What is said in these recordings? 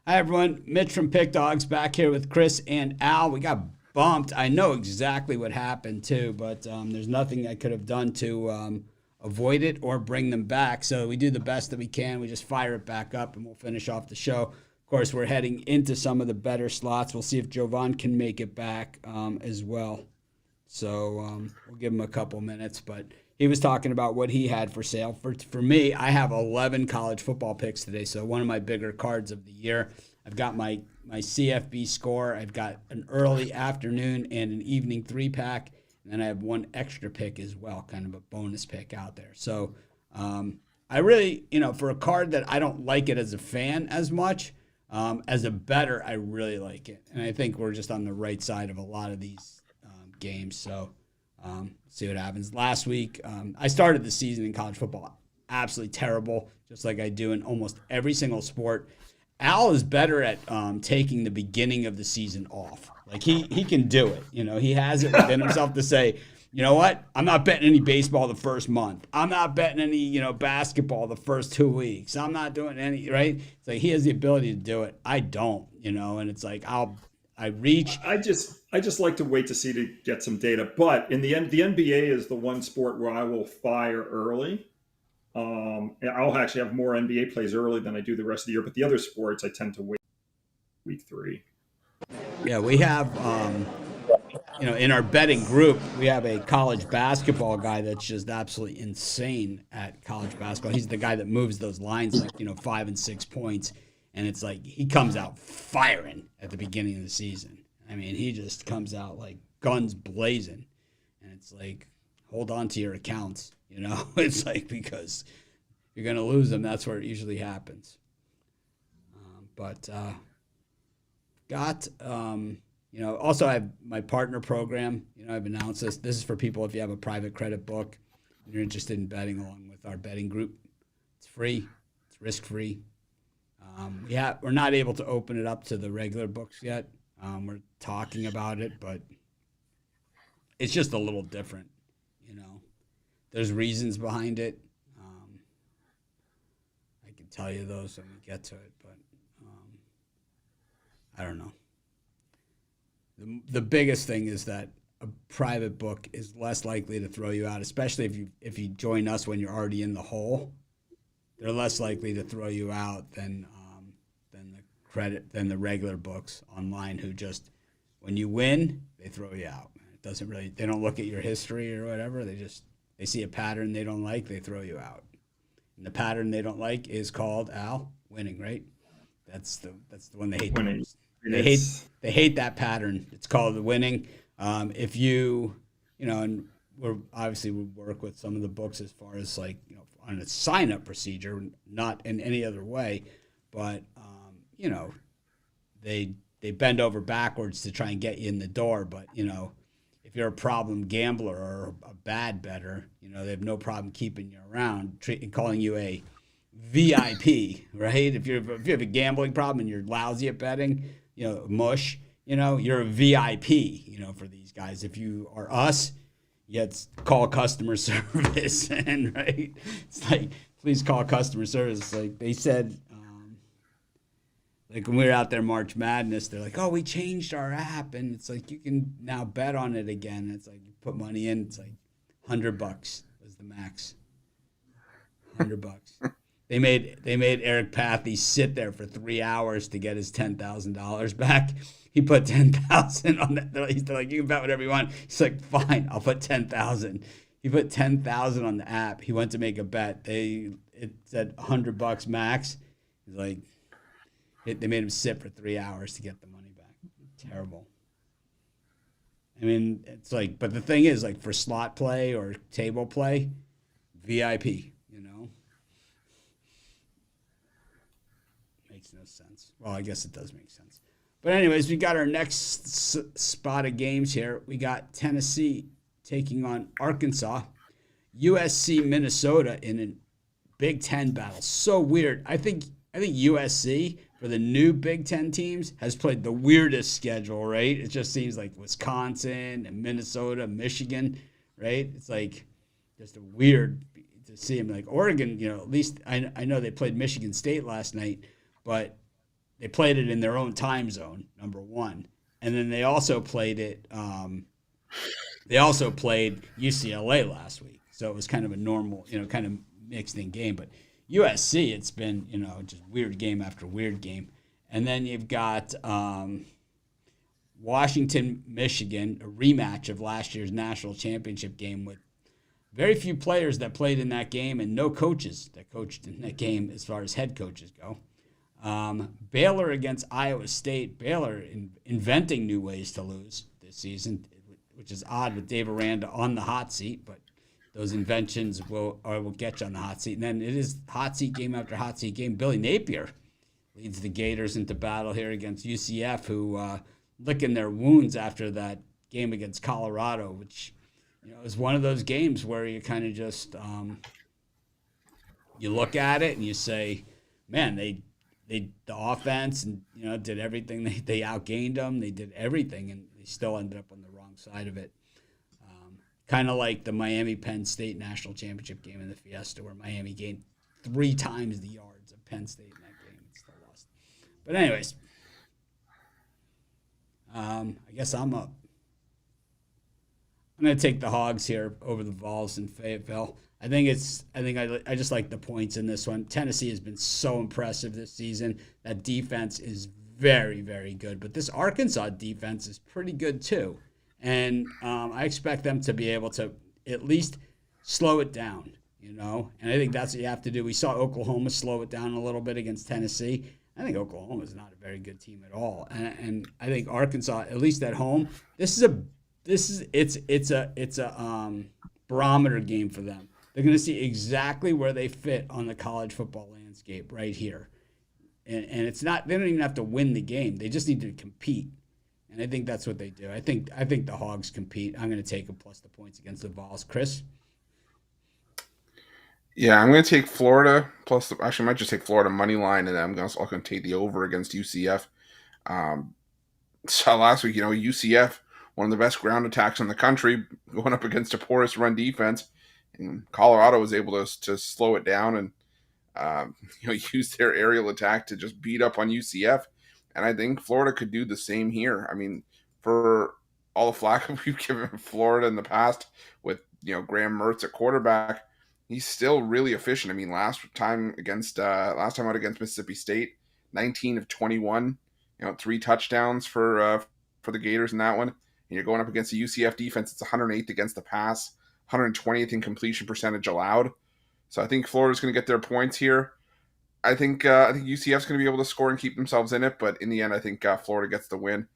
Hi, everyone. Mitch from Pick Dogs back here with Chris and Al. We got bumped. I know exactly what happened, too, but there's nothing I could have done to avoid it or bring them back. So we do the best that we can. We just fire it back up, and we'll finish off the show. Of course, we're heading into some of the better slots. We'll see if Jovan can make it back as well. So we'll give him a couple minutes, but he was talking about what he had for sale. For me, I have 11 college football picks today, so one of my bigger cards of the year. I've got my CFB score. I've got an early afternoon and an evening 3-pack, and then I have one extra pick as well, kind of a bonus pick out there. So I really, for a card that I don't like it as a fan as much, as a bettor, I really like it. And I think we're just on the right side of a lot of these games. So see what happens. Last week, I started the season in college football absolutely terrible, just like I do in almost every single sport. Al is better at taking the beginning of the season off. Like he can do it. He has it within himself to say, you know what? I'm not betting any baseball the first month. I'm not betting any, basketball the first 2 weeks. I'm not doing any, right? It's like he has the ability to do it. I don't, and it's like I reach. I just like to wait to get some data. But in the end, the NBA is the one sport where I will fire early. I'll actually have more NBA plays early than I do the rest of the year. But the other sports, I tend to wait week 3. Yeah, we have, in our betting group, we have a college basketball guy that's just absolutely insane at college basketball. He's the guy that moves those lines like, 5 and 6 points. And it's like he comes out firing at the beginning of the season. I mean, he just comes out like guns blazing. And it's like, hold on to your accounts. It's like, because you're going to lose them. That's where it usually happens. Also I have my partner program. I've announced this. This is for people if you have a private credit book and you're interested in betting along with our betting group. It's free. It's risk-free. We're not able to open it up to the regular books yet. We're talking about it, but it's just a little different, There's reasons behind it. I can tell you those when we get to it, but I don't know. The biggest thing is that a private book is less likely to throw you out, especially if you join us when you're already in the hole. They're less likely to throw you out than the regular books online, who just, when you win, they throw you out. They don't look at your history or whatever. They see a pattern they don't like, they throw you out. And the pattern they don't like is called, Al, winning, right? That's the one they hate the most. They hate that pattern. It's called the winning. If you, and we work with some of the books as far as on a sign-up procedure, not in any other way, but they bend over backwards to try and get you in the door. But if you're a problem gambler or a bad bettor, they have no problem keeping you around, calling you a VIP, right? If you have a gambling problem and you're lousy at betting, mush, you're a VIP, for these guys. If you are us, you have to call customer service, and right, it's like, please call customer service. Like they said, like when we were out there March Madness, they're like, oh, we changed our app, and it's like you can now bet on it again. It's like you put money in, it's like $100 was the max. $100. They made Eric Pathy sit there for 3 hours to get his $10,000 back. He put $10,000 on that. They're like, you can bet whatever you want. He's like, fine, I'll put $10,000. He put $10,000 on the app. He went to make a bet. It said $100 max. He's like, they made him sit for 3 hours to get the money back. Terrible. I mean, it's like, but the thing is, like for slot play or table play, VIP. Makes no sense. Well, I guess it does make sense. But anyways, we got our next spot of games here. We got Tennessee taking on Arkansas, USC, Minnesota in a Big Ten battle. So weird. I think USC, for the new Big Ten teams, has played the weirdest schedule, right? It just seems like Wisconsin and Minnesota, Michigan, right? It's like just a weird to see them. Like Oregon, at least I know they played Michigan State last night, but they played it in their own time zone, number one, and then they also played it. They also played UCLA last week, so it was kind of a normal, kind of mixed in game. But USC, it's been just weird game after weird game, and then you've got Washington, Michigan, a rematch of last year's national championship game with very few players that played in that game and no coaches that coached in that game as far as head coaches go. Baylor against Iowa State. Baylor inventing new ways to lose this season, which is odd with Dave Aranda on the hot seat, but those inventions will get you on the hot seat. And then it is hot seat game after hot seat game. Billy Napier leads the Gators into battle here against UCF, who licking their wounds after that game against Colorado, which is one of those games where you kind of just you look at it and you say, man, the offense and did everything. They outgained them. They did everything, and they still ended up on the wrong side of it. Kind of like the Miami Penn State national championship game in the Fiesta, where Miami gained 3 times the yards of Penn State in that game and still lost. But anyways, I guess I'm up. I'm going to take the Hogs here over the Vols in Fayetteville. I just like the points in this one. Tennessee has been so impressive this season. That defense is very, very good. But this Arkansas defense is pretty good too. And I expect them to be able to at least slow it down, And I think that's what you have to do. We saw Oklahoma slow it down a little bit against Tennessee. I think Oklahoma is not a very good team at all. And I think Arkansas, at least at home, it's a barometer game for them. They're going to see exactly where they fit on the college football landscape right here. And it's not, they don't even have to win the game. They just need to compete. And I think that's what they do. I think the Hogs compete. I'm going to take them plus the points against the Vols. Chris? Yeah, I'm going to take Florida plus actually I might just take Florida money line, and then I'm also going to take the over against UCF. So last week, UCF, one of the best ground attacks in the country, going up against a porous run defense. And Colorado was able to slow it down and use their aerial attack to just beat up on UCF. And I think Florida could do the same here. I mean, for all the flack we've given Florida in the past with Graham Mertz at quarterback, he's still really efficient. I mean, last time out against Mississippi State, 19 of 21, 3 touchdowns for the Gators in that one. And you're going up against the UCF defense. It's 108th against the pass, 120th in completion percentage allowed. So I think Florida's going to get their points here. I think UCF's going to be able to score and keep themselves in it, but in the end, I think Florida gets the win,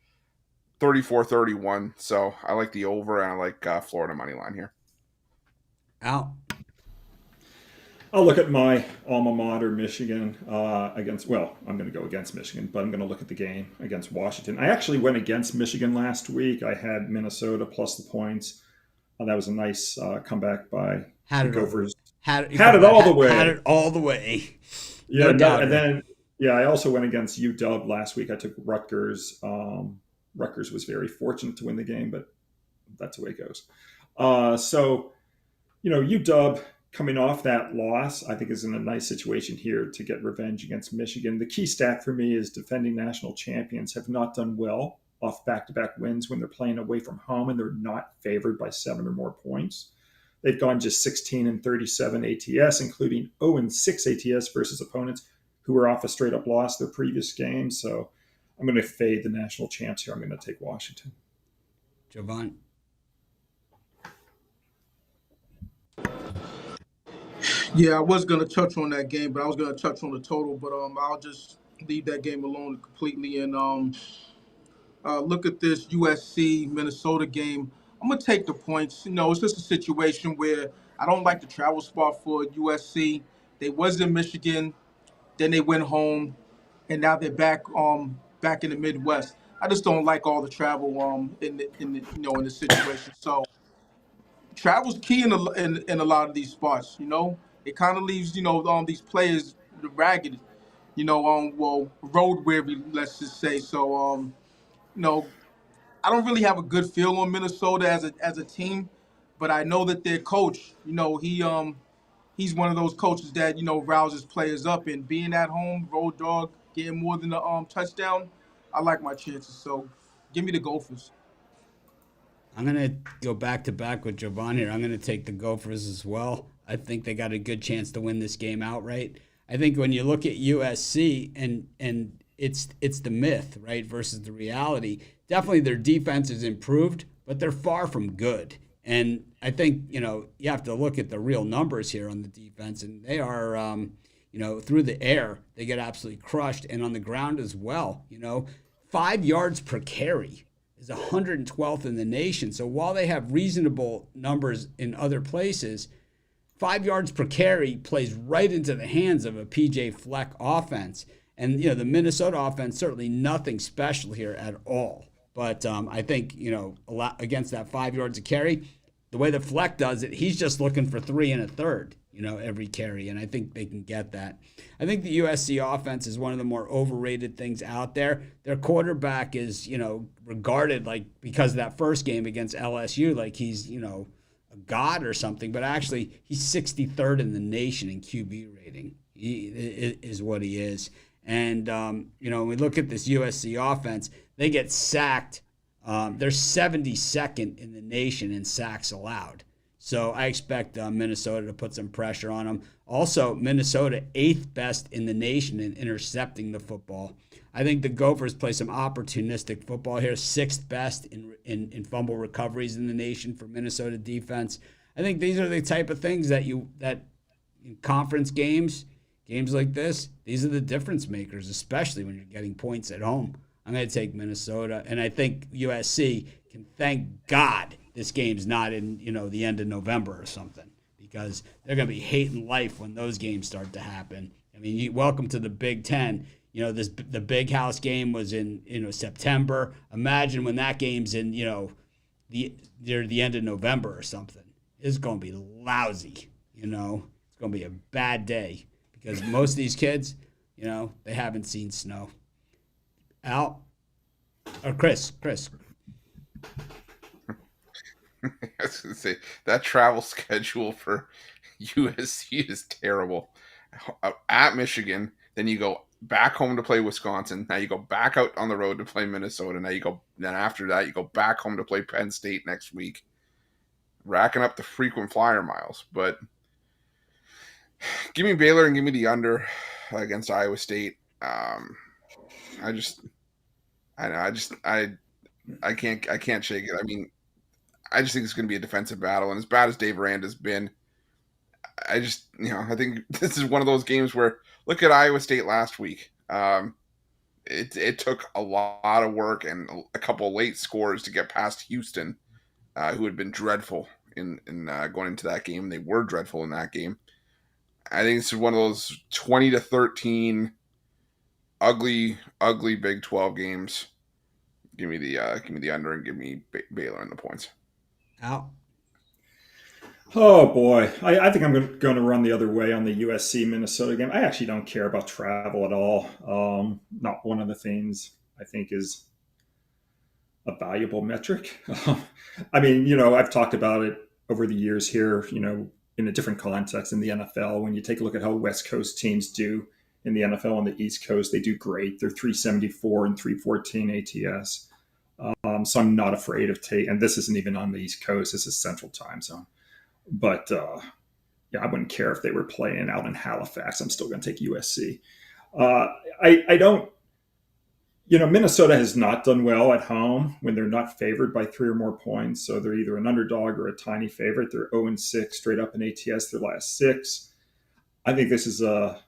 34-31. So I like the over, and I like Florida money line here. Al? I'll look at my alma mater, Michigan, I'm going to go against Michigan, but I'm going to look at the game against Washington. I actually went against Michigan last week. I had Minnesota plus the points. That was a nice comeback by the Gophers. Had it all the way. Had it all the way. Yeah, and then I also went against UW last week. I took Rutgers. Rutgers was very fortunate to win the game, but that's the way it goes. So UW coming off that loss, I think is in a nice situation here to get revenge against Michigan. The key stat for me is defending national champions have not done well off back-to-back wins when they're playing away from home and they're not favored by 7 or more points. They've gone just 16-37 ATS, including 0-6 ATS versus opponents who were off a straight-up loss their previous game. So I'm going to fade the national champs here. I'm going to take Washington. Jovan? Yeah, I was going to touch on that game, but I was going to touch on the total. But I'll just leave that game alone completely and look at this USC-Minnesota game. I'm going to take the points. It's just a situation where I don't like the travel spot for USC. They was in Michigan, then they went home, and now they're back in the Midwest. I just don't like all the travel in the situation. So travel's key in a lot of these spots. It kind of leaves these players ragged, road weary, let's just say. So I don't really have a good feel on Minnesota as a team, but I know that their coach, he's one of those coaches that rouses players up, and being at home, road dog, getting more than a touchdown, I like my chances. So give me the Gophers. I'm going to go back to back with Jovan here. I'm going to take the Gophers as well. I think they got a good chance to win this game outright. I think when you look at USC and it's the myth, right, versus the reality, definitely their defense is improved, but they're far from good. And I think, you have to look at the real numbers here on the defense, and they are, through the air, they get absolutely crushed, and on the ground as well. 5 yards per carry is 112th in the nation. So while they have reasonable numbers in other places, 5 yards per carry plays right into the hands of a PJ Fleck offense. And, the Minnesota offense, certainly nothing special here at all. But I think, a lot against that 5 yards a carry, the way that Fleck does it, he's just looking for 3 1/3, every carry. And I think they can get that. I think the USC offense is one of the more overrated things out there. Their quarterback is, regarded like because of that first game against LSU, like he's, a god or something. But actually, he's 63rd in the nation in QB rating. He is what he is. And, when we look at this USC offense, they get sacked. They're 72nd in the nation in sacks allowed. So I expect Minnesota to put some pressure on them. Also, Minnesota 8th best in the nation in intercepting the football. I think the Gophers play some opportunistic football here. 6th best in fumble recoveries in the nation for Minnesota defense. I think these are the type of things that in conference games like this, these are the difference makers, especially when you're getting points at home. I'm going to take Minnesota, and I think USC can thank God this game's not in, the end of November or something, because they're going to be hating life when those games start to happen. I mean, welcome to the Big Ten. The Big House game was in, September. Imagine when that game's in, near the end of November or something. It's going to be lousy, It's going to be a bad day because most of these kids, they haven't seen snow. Al? Or Chris. I was going to say, that travel schedule for USC is terrible. At Michigan, then you go back home to play Wisconsin. Now you go back out on the road to play Minnesota. Then after that, you go back home to play Penn State next week. Racking up the frequent flyer miles. But give me Baylor and give me the under against Iowa State. I can't shake it. I mean, I just think it's going to be a defensive battle, and as bad as Dave Aranda's been, I think this is one of those games where look at Iowa State last week. It took a lot of work and a couple of late scores to get past Houston, who had been dreadful in going into that game. They were dreadful in that game. I think this is one of those 20-13 ugly Big 12 games. Give me the under and give me Baylor in the points. Out. Oh boy, I think I'm going to run the other way on the USC Minnesota game. I actually don't care about travel at all. Not one of the things I think is a valuable metric. I mean, I've talked about it over the years here, in a different context in the NFL. When you take a look at how West Coast teams do in the NFL on the East Coast, they do great. They're 374 and 314 ATS. So I'm not afraid of and this isn't even on the East Coast. This is Central Time Zone. But I wouldn't care if they were playing out in Halifax. I'm still going to take USC. I don't, Minnesota has not done well at home when they're not favored by 3 or more points. So they're either an underdog or a tiny favorite. They're 0-6 straight up in ATS their last 6. I think this is a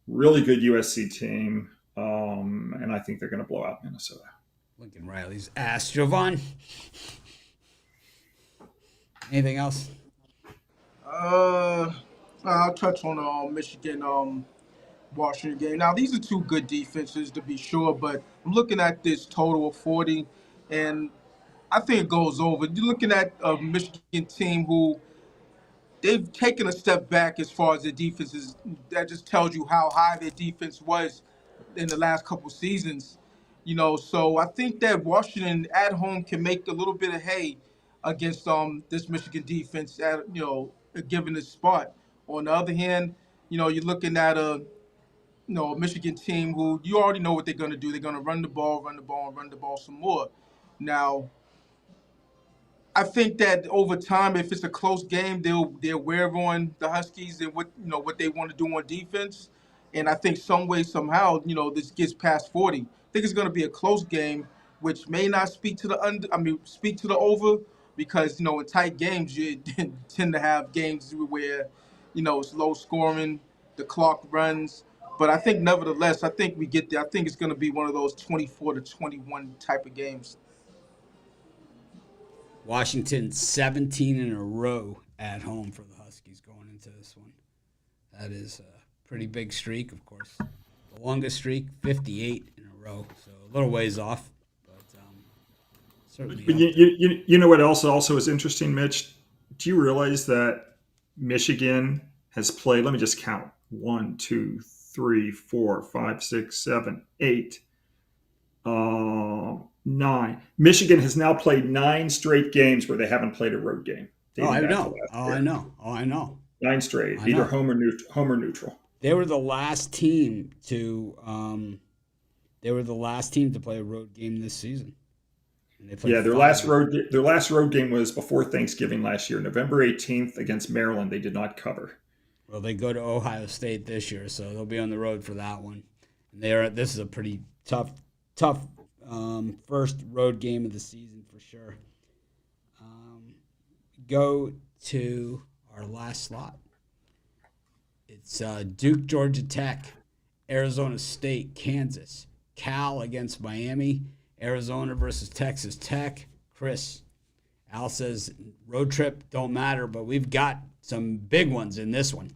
really good USC team, and I think they're going to blow out Minnesota. Lincoln Riley's ass. Jovan? Anything else? I'll touch on the Michigan Washington game. Now, these are two good defenses to be sure, but I'm looking at this total of 40, and I think it goes over. You're looking at a Michigan team who they've taken a step back as far as their defense is. That just tells you how high their defense was in the last couple seasons. So I think that Washington at home can make a little bit of hay against this Michigan defense at given this spot. On the other hand, you're looking at a a Michigan team who you already know what they're going to do. They're going to run the ball, and run the ball some more. Now, I think that over time, if it's a close game, they'll wear on the Huskies and what they want to do on defense. And I think some way somehow this gets past 40. I think it's going to be a close game, which may not speak to the under. I mean, speak to the over because in tight games you tend to have games where it's low scoring, the clock runs. But I think nevertheless, I think we get there. I think it's going to be one of those 24-21 type of games. Washington 17 in a row at home for the Huskies going into this one. That is a pretty big streak, of course. The longest streak, 58 in a row, so a little ways off, but certainly. But you know what else also is interesting, Mitch? Do you realize that Michigan has played? Let me just count: 1, 2, 3, 4, 5, 6, 7, 8. 9. Michigan has now played 9 straight games where they haven't played a road game. I know. I know. 9 straight, either home or neutral. They were the last team to play a road game this season. Their last road game was before Thanksgiving last year, November 18th against Maryland. They did not cover. Well, they go to Ohio State this year, so they'll be on the road for that one. And this is a pretty tough first road game of the season for sure. Go to our last slot. It's Duke, Georgia Tech, Arizona State, Kansas, Cal against Miami, Arizona versus Texas Tech. Chris, Al says road trip don't matter, but we've got some big ones in this one.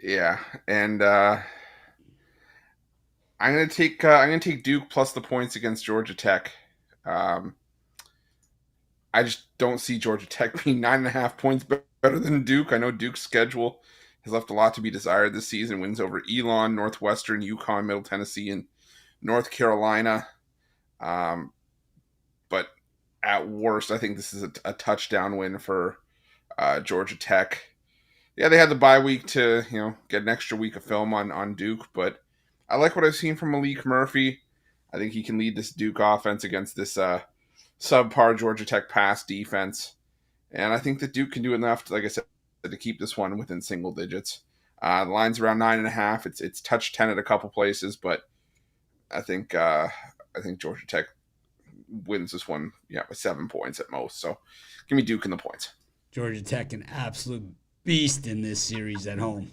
Yeah, and I'm gonna take Duke plus the points against Georgia Tech. I just don't see Georgia Tech being 9.5 points better than Duke. I know Duke's schedule has left a lot to be desired this season. Wins over Elon, Northwestern, UConn, Middle Tennessee, and North Carolina. But at worst, I think this is a touchdown win for Georgia Tech. Yeah, they had the bye week to get an extra week of film on Duke, but I like what I've seen from Malik Murphy. I think he can lead this Duke offense against this subpar Georgia Tech pass defense. And I think that Duke can do enough, like I said, to keep this one within single digits. The line's around 9.5. It's touched 10 at a couple places, but I think Georgia Tech wins this one, with 7 points at most. So give me Duke in the points. Georgia Tech, an absolute beast in this series at home.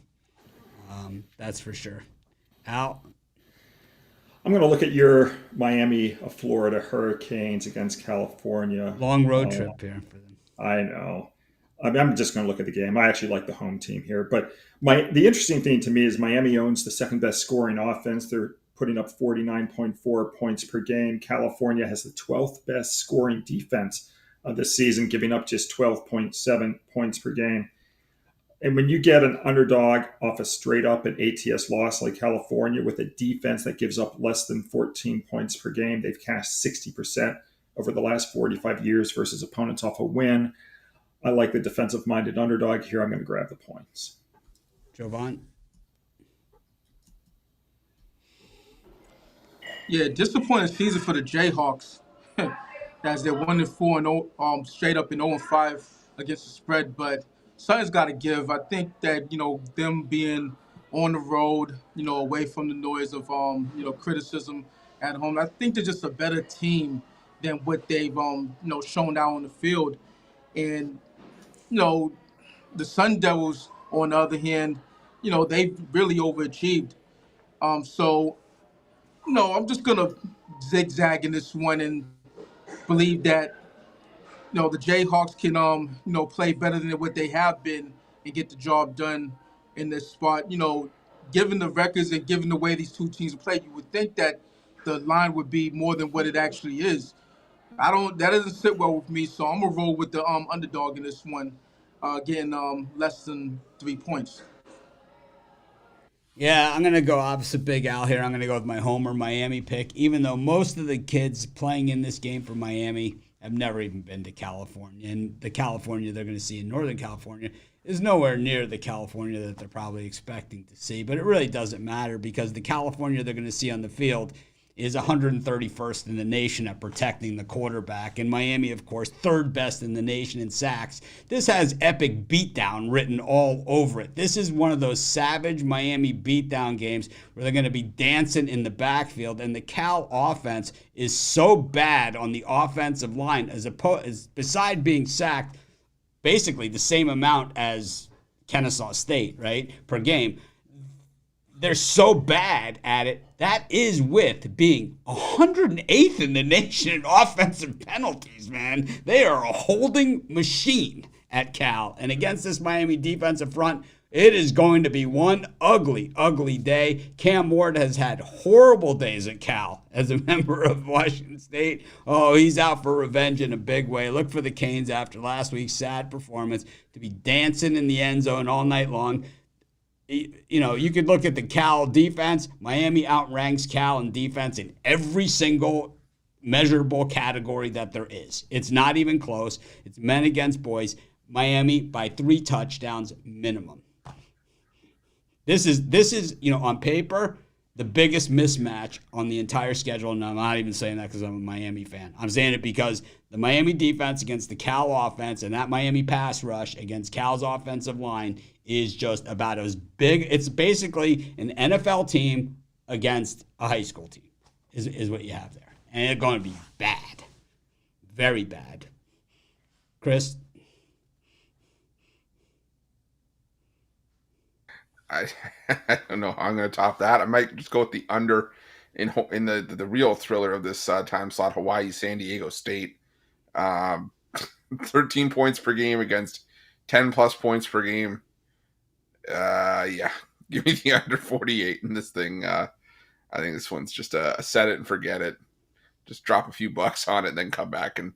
That's for sure. Al? I'm going to look at your Miami of Florida Hurricanes against California. Long road trip here for them. I know. I'm just going to look at the game. I actually like the home team here. But the interesting thing to me is Miami owns the second best scoring offense. They're putting up 49.4 points per game. California has the 12th best scoring defense of this season, giving up just 12.7 points per game. And when you get an underdog off a straight up and ATS loss like California with a defense that gives up less than 14 points per game, they've cashed 60% over the last 45 years versus opponents off a win. I like the defensive-minded underdog here. I'm going to grab the points. Jovan? Yeah, disappointing season for the Jayhawks as they're 1-4 and straight up and 0-5 against the spread, but something's got to give. I think that them being on the road, away from the noise of criticism at home. I think they're just a better team than what they've shown out on the field, and the Sun Devils on the other hand, they've really overachieved. So I'm just gonna zigzag in this one and believe that the Jayhawks can play better than what they have been and get the job done in this spot. Given the records and given the way these two teams play, you would think that the line would be more than what it actually is. That doesn't sit well with me, so I'm gonna roll with the underdog in this one, getting less than 3 points. Yeah, I'm going to go opposite Big Al here. I'm going to go with my Homer Miami pick, even though most of the kids playing in this game for Miami have never even been to California. And the California they're going to see in Northern California is nowhere near the California that they're probably expecting to see. But it really doesn't matter because the California they're going to see on the field is 131st in the nation at protecting the quarterback. And Miami, of course, third best in the nation in sacks. This has epic beatdown written all over it. This is one of those savage Miami beatdown games where they're going to be dancing in the backfield. And the Cal offense is so bad on the offensive line as beside being sacked basically the same amount as Kennesaw State, right, per game. They're so bad at it. That is with being 108th in the nation in offensive penalties, man. They are a holding machine at Cal. And against this Miami defensive front, it is going to be one ugly, ugly day. Cam Ward has had horrible days at Cal as a member of Washington State. Oh, he's out for revenge in a big way. Look for the Canes after last week's sad performance to be dancing in the end zone all night long. You know, you could look at the Cal defense. Miami outranks Cal in defense in every single measurable category that there is. It's not even close. It's men against boys. Miami by 3 touchdowns minimum. This is, you know, on paper, the biggest mismatch on the entire schedule. And I'm not even saying that because I'm a Miami fan. I'm saying it because the Miami defense against the Cal offense and that Miami pass rush against Cal's offensive line is just about as big. It's basically an NFL team against a high school team is what you have there. And it's going to be bad. Very bad. Chris? I don't know how I'm going to top that. I might just go with the under in the real thriller of this time slot, Hawaii, San Diego State. 13 points per game against 10 plus points per game. Yeah, give me the under 48 in this thing. I think this one's just a set it and forget it. Just drop a few bucks on it and then come back and,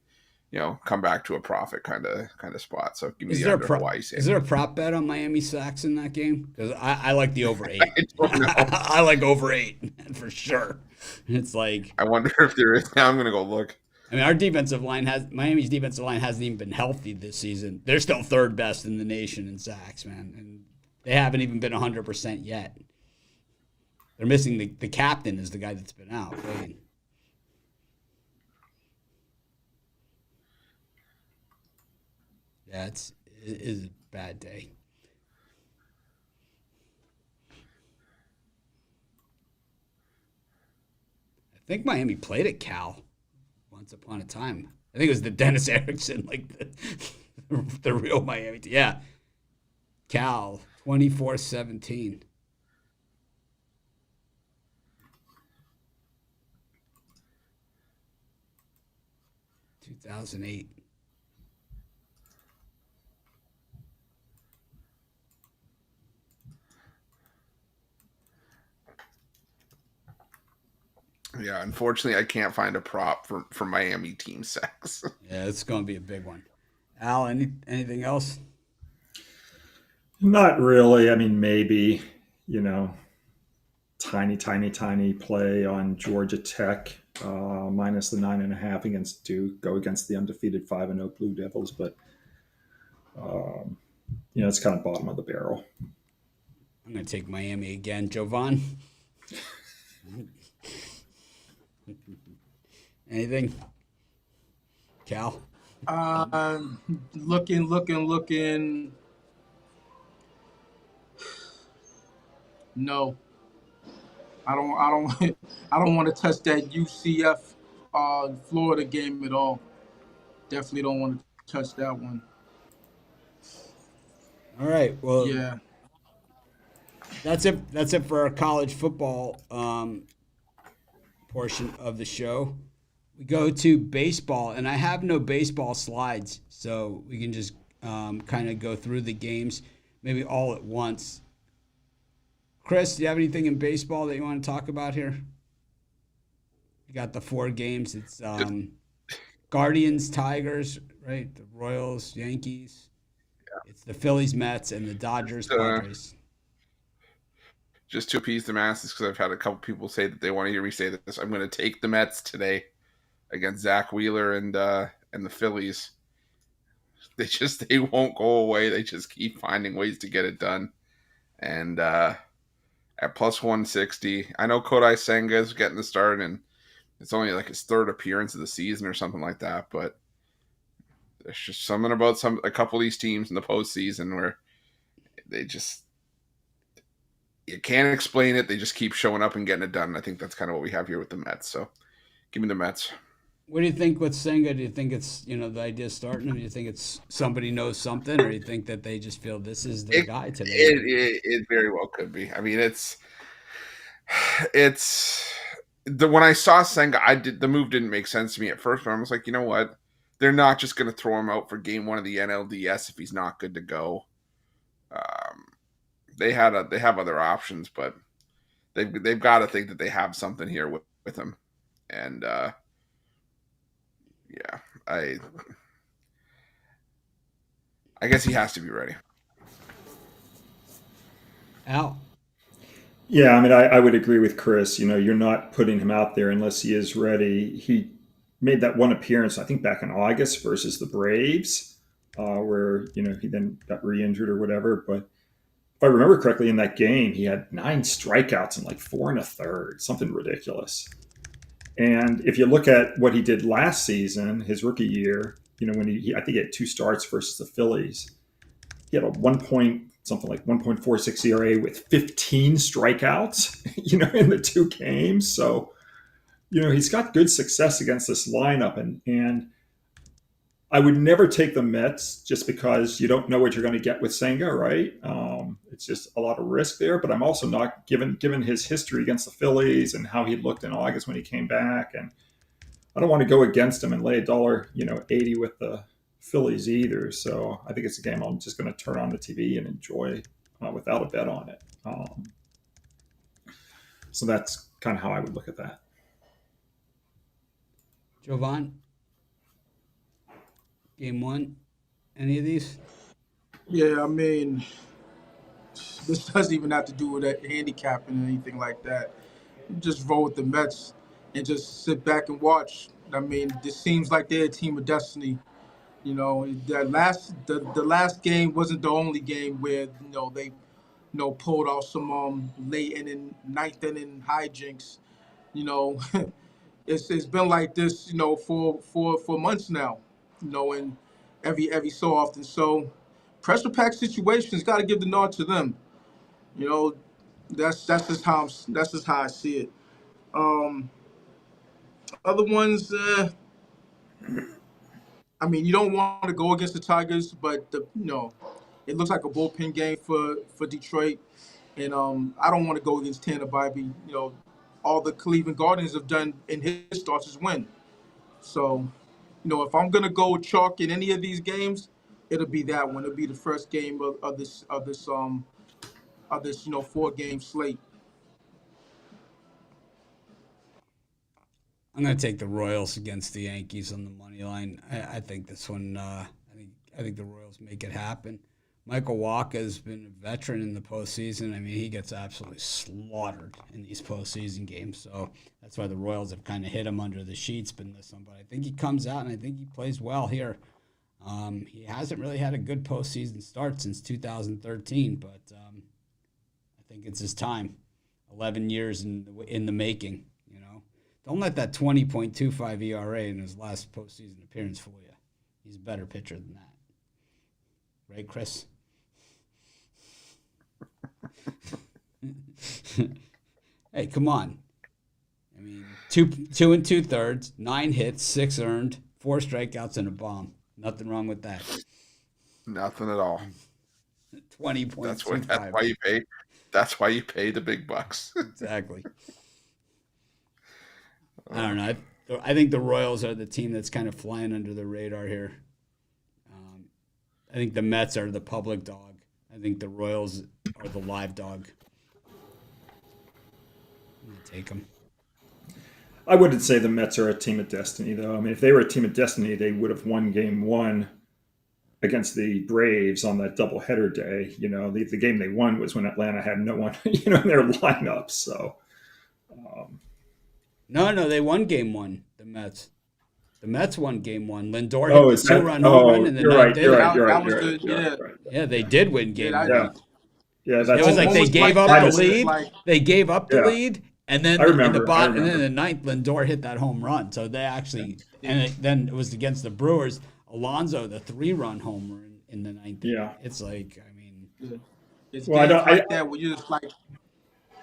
you know, come back to a profit kind of spot. So give me the under Hawaii. Is there a prop bet on Miami sacks in that game? Because I like the over 8. I like over 8 for sure. It's like, I wonder if there is. Now I'm going to go look. I mean, Miami's defensive line hasn't even been healthy this season. They're still third best in the nation in sacks, man. And they haven't even been 100% yet. They're missing the captain is the guy that's been out. Right? Yeah, it is a bad day. I think Miami played at Cal once upon a time. I think it was the Dennis Erickson, like the real Miami team. Yeah. Cal, 24-17. (2008). Yeah, unfortunately, I can't find a prop for Miami team sacks. Yeah, it's going to be a big one. Al, anything else? Not really. I mean, maybe, you know, tiny play on Georgia Tech, minus the 9.5 against Duke, go against the undefeated 5-0 Blue Devils. But, you know, it's kind of bottom of the barrel. I'm going to take Miami again. Jovan? Anything? Cal? Looking. No, I don't I don't want to touch that UCF Florida game at all. Definitely don't want to touch that one. All right. Well, Yeah. That's it for our college football portion of the show. We go to baseball, and I have no baseball slides, so we can just kind of go through the games maybe all at once. Chris, do you have anything in baseball that you want to talk about here? You got the 4 games. It's Guardians, Tigers, right? The Royals, Yankees. Yeah. It's the Phillies, Mets, and the Dodgers, Padres. Just to appease the masses, because I've had a couple people say that they want to hear me say this. I'm going to take the Mets today against Zach Wheeler and the Phillies. they won't go away. They just keep finding ways to get it done. And at plus 160, I know Kodai Senga is getting the start, and it's only like his third appearance of the season or something like that. But there's just something about a couple of these teams in the postseason where they just, you can't explain it. They just keep showing up and getting it done. And I think that's kind of what we have here with the Mets. So give me the Mets. What do you think with Senga? Do you think it's, the idea of starting him? Do you think it's somebody knows something, or do you think that they just feel this is the guy today? It very well could be. I mean, when I saw Senga, the move didn't make sense to me at first, but I was like, you know what? They're not just going to throw him out for game one of the NLDS if he's not good to go. They have other options, but they've got to think that they have something here with him. And yeah, I guess he has to be ready. Al? Yeah, I mean, I would agree with Chris. You're not putting him out there unless he is ready. He made that one appearance, I think, back in August versus the Braves, where he then got re-injured or whatever. But if I remember correctly, in that game, he had 9 strikeouts in like 4 1/3, something ridiculous. And if you look at what he did last season, his rookie year, when I think he had 2 starts versus the Phillies, he had a 1.46 ERA with 15 strikeouts, in the 2 games. So, he's got good success against this lineup. And I would never take the Mets just because you don't know what you're going to get with Senga, right? It's just a lot of risk there. But I'm also not, given his history against the Phillies and how he looked in August when he came back. And I don't want to go against him and lay $1.80 with the Phillies either. So I think it's a game I'm just going to turn on the TV and enjoy without a bet on it. So that's kind of how I would look at that. Jovan? Game 1? Any of these? Yeah, I mean, this doesn't even have to do with that handicapping or anything like that. You just roll with the Mets and just sit back and watch. I mean, this seems like they're a team of destiny. The last game wasn't the only game where they pulled off some late inning, ninth inning hijinks. It's been like this for months now. And every so often. So pressure packed situations, got to give the nod to them. That's just how I see it. Other ones, I mean, you don't want to go against the Tigers, but it looks like a bullpen game for Detroit, and I don't want to go against Tanner Bybee. All the Cleveland Guardians have done in his starts is win. So, if I'm gonna go chalk in any of these games, it'll be that one. It'll be the first game of this 4-game slate. I'm going to take the Royals against the Yankees on the money line. I think this one. I think the Royals make it happen. Michael Wacha has been a veteran in the postseason. I mean, he gets absolutely slaughtered in these postseason games. So that's why the Royals have kind of hit him under the sheets in this one. But I think he comes out and I think he plays well here. He hasn't really had a good postseason start since 2013, but I think it's his time. 11 years in the making. Don't let that 20.25 ERA in his last postseason appearance fool you. He's a better pitcher than that. Right, Chris? Hey, come on. I mean, 2 2.2, 9 hits, 6 earned, 4 strikeouts, and a bomb. Nothing wrong with that. Nothing at all. 20.25. That's why you pay. That's why you pay the big bucks. Exactly. I don't know. I think the Royals are the team that's kind of flying under the radar here. I think the Mets are the public dog. I think the Royals are the live dog. I'm going to take them. I wouldn't say the Mets are a team of destiny, though. I mean, if they were a team of destiny, they would have won game 1 against the Braves on that doubleheader day. The game they won was when Atlanta had no one, in their lineup. So, No, they won game 1, the Mets. The Mets won Game 1. Lindor Oh, hit is the that? two-run home run Oh, in the you're ninth right. You're inning. right. You're That right. was You're the right. You're yeah. right. You're right. Yeah, they did win Yeah, Game that, 1. Yeah, It was that's like they almost gave like up that the was lead. like They gave up the yeah. lead, and then I in the remember. I and then in remember. the ninth, Lindor hit that home run. So they actually, then it was against the Brewers. Alonso, the 3-run homer in the ninth. Yeah. It's like, I mean, yeah. It's Well, I games don't. like that where you just like I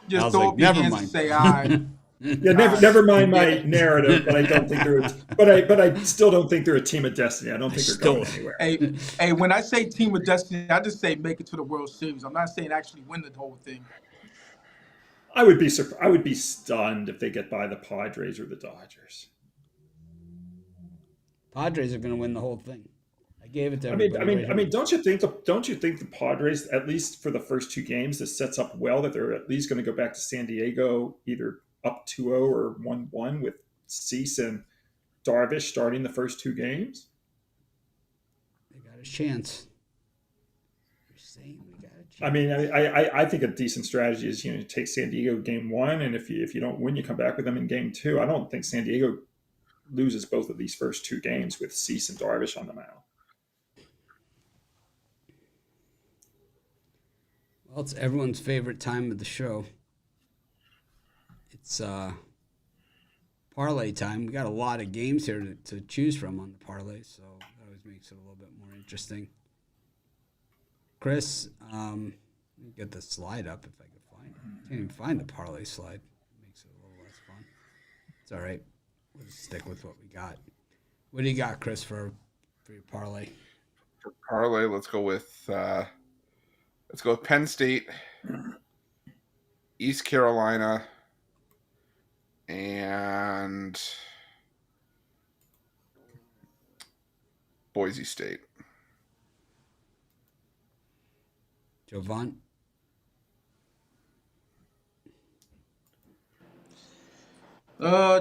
just was throw like, up your never hands and mind. say, "All right, Yeah, all right." never mind my Yeah. narrative, but I don't think they're. But I still don't think they're a team of destiny. I don't think they're Still, going anywhere. Hey, when I say team of destiny, I just say make it to the World Series. I'm not saying actually win the whole thing. I would be I would be stunned if they get by the Padres or the Dodgers. Padres are going to win the whole thing. I gave it to I mean, everybody I mean, right I mean, here. don't you think the Padres, at least for the first two games, this sets up well that they're at least going to go back to San Diego either up 2-0 or 1-1 with Cease and Darvish starting the first two games? They got a chance. You're saying we got a chance. I mean, I think a decent strategy is take San Diego game one, and if you don't win, you come back with them in game two. I don't think San Diego loses both of these first two games with Cease and Darvish on the mound. Well, it's everyone's favorite time of the show. It's parlay time. We got a lot of games here to choose from on the parlay, so that always makes it a little bit more interesting. Chris, let me get the slide up if I can find it. I can't even find the parlay slide. It makes it a little less fun. It's all right. We'll just stick with what we got. What do you got, Chris, for your parlay? For parlay, let's go with Penn State, East Carolina, and Boise State. Jovan?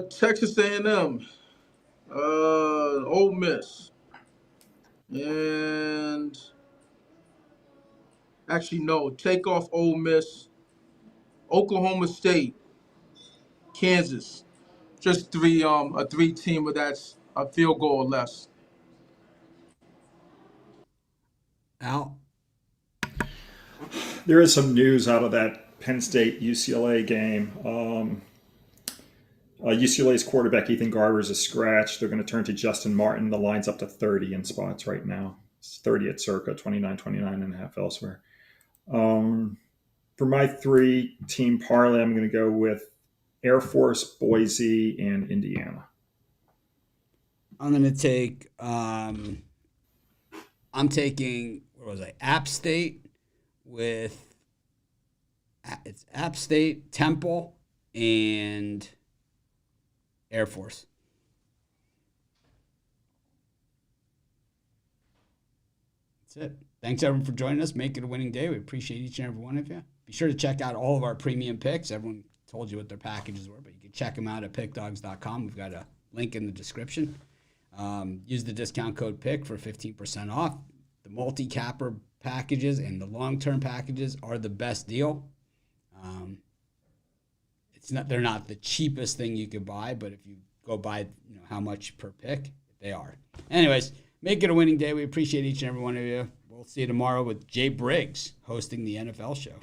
Texas A&M, Ole Miss, and actually no, take off Ole Miss, Oklahoma State, Kansas. Just a 3-teamer that's a field goal or less. Al? There is some news out of that Penn State UCLA game. UCLA's quarterback Ethan Garber is a scratch. They're going to turn to Justin Martin. The line's up to 30 in spots right now. It's 30 at Circa, 29 and a half elsewhere. For my 3-team parlay, I'm going to go with Air Force, Boise, and Indiana. I'm going to take, I'm taking, what was I, App State with, it's App State, Temple, and Air Force. That's it. Thanks, everyone, for joining us. Make it a winning day. We appreciate each and every one of you. Be sure to check out all of our premium picks. Everyone told you what their packages were, but you can check them out at pickdogs.com. We've got a link in the description. Use the discount code PICK for 15% off. The multi-capper packages and the long-term packages are the best deal. They're not the cheapest thing you could buy, but if you go by how much per pick, they are. Anyways, make it a winning day. We appreciate each and every one of you. We'll see you tomorrow with Jay Briggs hosting the NFL show.